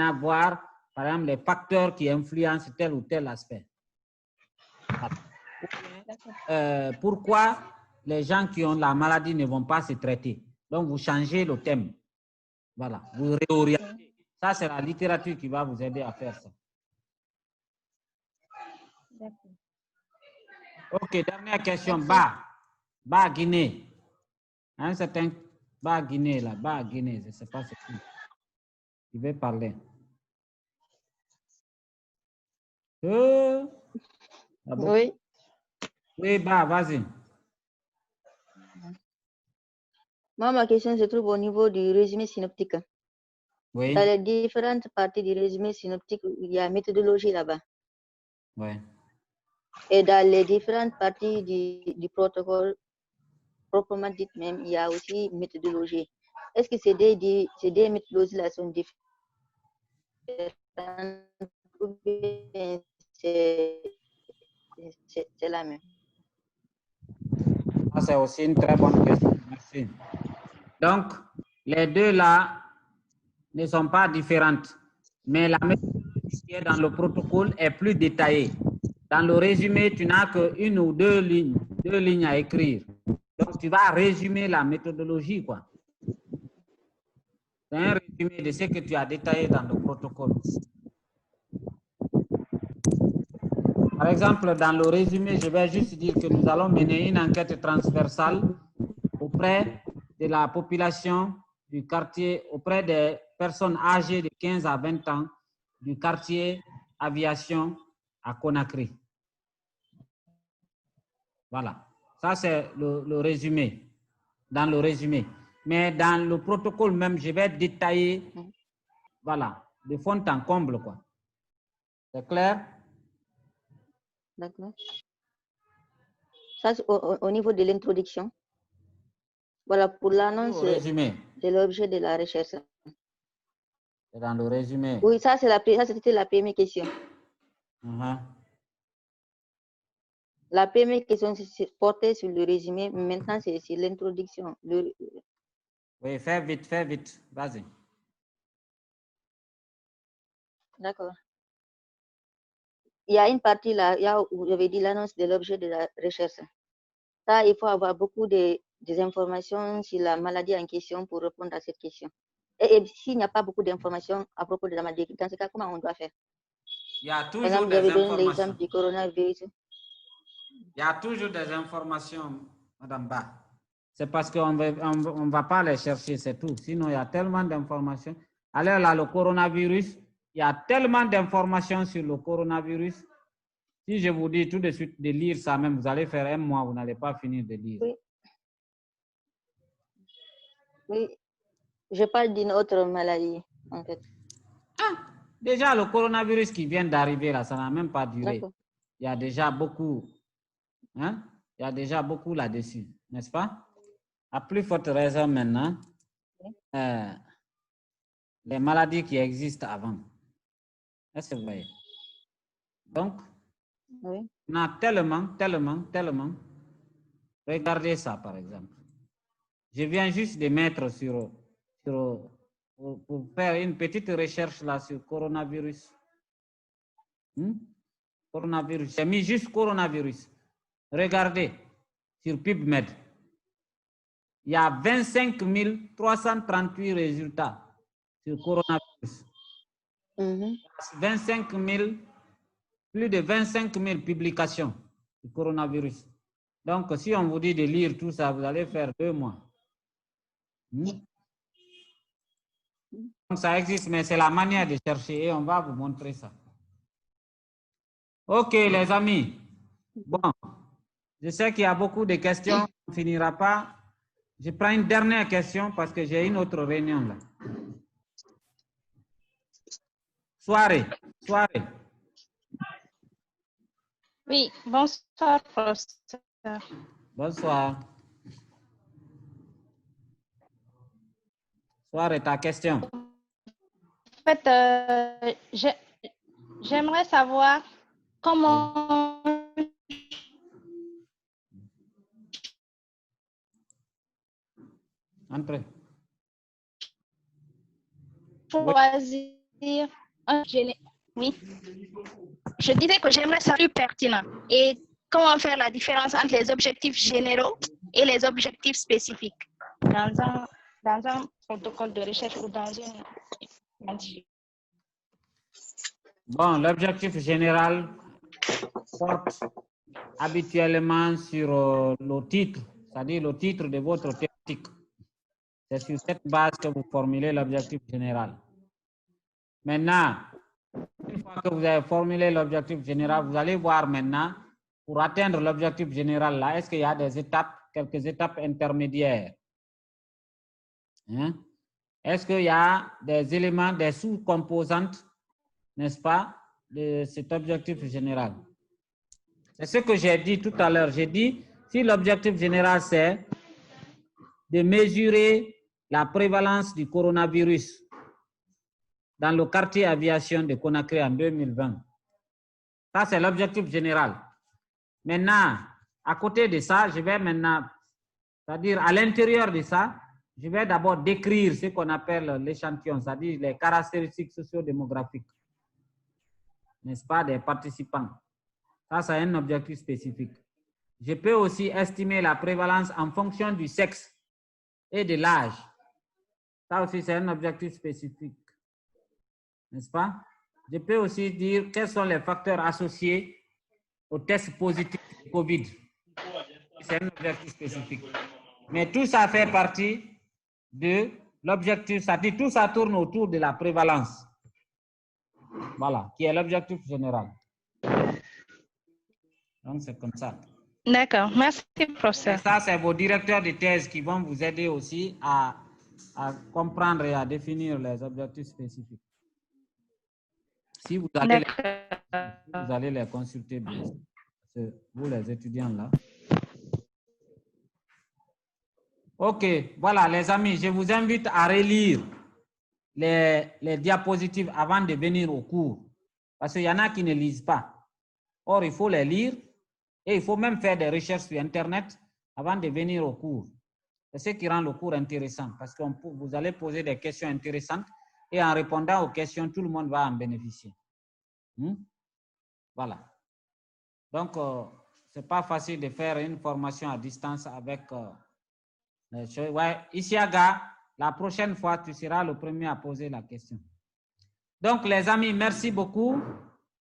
à voir, par exemple, les facteurs qui influencent tel ou tel aspect. Pourquoi les gens qui ont la maladie ne vont pas se traiter? Donc, vous changez le thème. Voilà, vous réorientez. Ça, c'est la littérature qui va vous aider à faire ça. Ok, dernière question. Bas Guinée. Un certain Bas Guinée, là. Bas Guinée, je ne sais pas ce qui. Il veut parler. Oui. Oui, Bas, vas-y. Moi, ma question se trouve au niveau du résumé synoptique. Oui. Dans les différentes parties du résumé synoptique, il y a méthodologie là-bas. Oui. Et dans les différentes parties du protocole, proprement dit même, il y a aussi méthodologie. Est-ce que ces deux méthodologies-là sont différentes ou bien c'est la même? C'est aussi une très bonne question. Merci. Donc, les deux là ne sont pas différentes, mais la méthodologie qui est dans le protocole est plus détaillée. Dans le résumé, tu n'as qu'une ou deux lignes à écrire. Donc, tu vas résumer la méthodologie, quoi. C'est un résumé de ce que tu as détaillé dans le protocole. Par exemple, dans le résumé, je vais juste dire que nous allons mener une enquête transversale auprès de la population du quartier, auprès des personnes âgées de 15 à 20 ans du quartier aviation à Conakry. Voilà. Ça, c'est le résumé. Dans le résumé. Mais dans le protocole même, je vais détailler, voilà, de fond en comble, quoi. C'est clair? D'accord. Ça, c'est au niveau de l'introduction. Voilà, pour l'annonce de l'objet de la recherche. C'est dans le résumé. Oui, ça, c'était la première question. La première question, c'est portée sur le résumé. Maintenant, c'est sur l'introduction. Oui, fais vite. Vas-y. D'accord. Il y a une partie là, où j'avais dit l'annonce de l'objet de la recherche. Ça, il faut avoir beaucoup des informations sur la maladie en question pour répondre à cette question. Et s'il n'y a pas beaucoup d'informations à propos de la maladie, dans ce cas, comment on doit faire? Il y a toujours des informations. J'avais donné l'exemple du coronavirus. Il y a toujours des informations, Madame Ba. C'est parce qu'on ne va pas les chercher, c'est tout. Sinon, il y a tellement d'informations. Alors là, le coronavirus, il y a tellement d'informations sur le coronavirus. Si je vous dis tout de suite de lire ça même, vous allez faire un mois, vous n'allez pas finir de lire. Oui. Oui. Je parle d'une autre maladie, en fait. Déjà, le coronavirus qui vient d'arriver là, ça n'a même pas duré. Il y a déjà beaucoup, hein? Il y a déjà beaucoup là-dessus, n'est-ce pas? À plus forte raison maintenant, les maladies qui existent avant. Est-ce que vous voyez? Donc, on a tellement. Regardez ça, par exemple. Je viens juste de mettre pour faire une petite recherche là sur coronavirus. Coronavirus. J'ai mis juste coronavirus. Regardez sur PubMed. Il y a 25 338 résultats sur coronavirus. 25 000, plus de 25 000 publications sur coronavirus. Donc, si on vous dit de lire tout ça, vous allez faire 2 mois. Donc, ça existe, mais c'est la manière de chercher et on va vous montrer ça. OK, les amis. Bon, je sais qu'il y a beaucoup de questions. On ne finira pas. Je prends une dernière question parce que j'ai une autre réunion là. Soirée. Oui, bonsoir, professeur. Bonsoir. Soirée, ta question. En fait, j'aimerais savoir comment Entrez. choisir Oui. Je disais que j'aimerais ça plus pertinent. Et comment faire la différence entre les objectifs généraux et les objectifs spécifiques dans un protocole de recherche ou dans une scientifique. Bon, l'objectif général porte habituellement sur le titre, c'est-à-dire le titre de votre thématique. C'est sur cette base que vous formulez l'objectif général. Maintenant, une fois que vous avez formulé l'objectif général, vous allez voir maintenant, pour atteindre l'objectif général, là, est-ce qu'il y a des étapes, quelques étapes intermédiaires? Hein? Est-ce qu'il y a des éléments, des sous-composantes, n'est-ce pas, de cet objectif général? C'est ce que j'ai dit tout à l'heure. J'ai dit, si l'objectif général, c'est de mesurer la prévalence du coronavirus dans le quartier aviation de Conakry en 2020. Ça, c'est l'objectif général. Maintenant, à côté de ça, je vais maintenant, c'est-à-dire à l'intérieur de ça, je vais d'abord décrire ce qu'on appelle l'échantillon, c'est-à-dire les caractéristiques socio-démographiques, n'est-ce pas, des participants. Ça, c'est un objectif spécifique. Je peux aussi estimer la prévalence en fonction du sexe et de l'âge. Ça aussi, c'est un objectif spécifique. N'est-ce pas? Je peux aussi dire quels sont les facteurs associés au test positif de COVID. C'est un objectif spécifique. Mais tout ça fait partie de l'objectif, c'est-à-dire tout ça tourne autour de la prévalence. Voilà, qui est l'objectif général. Donc, c'est comme ça. D'accord, merci, professeur. Et ça, c'est vos directeurs de thèse qui vont vous aider aussi à comprendre et à définir les objectifs spécifiques. Si vous allez les consulter, bien sûr, vous les étudiants là. Ok, voilà les amis, je vous invite à relire les diapositives avant de venir au cours. Parce qu'il y en a qui ne lisent pas. Or, il faut les lire et il faut même faire des recherches sur Internet avant de venir au cours. C'est ce qui rend le cours intéressant parce que vous allez poser des questions intéressantes et en répondant aux questions, tout le monde va en bénéficier. Voilà. Donc, ce n'est pas facile de faire une formation à distance avec les choses. Ouais, Isiaga, la prochaine fois, tu seras le premier à poser la question. Donc, les amis, merci beaucoup.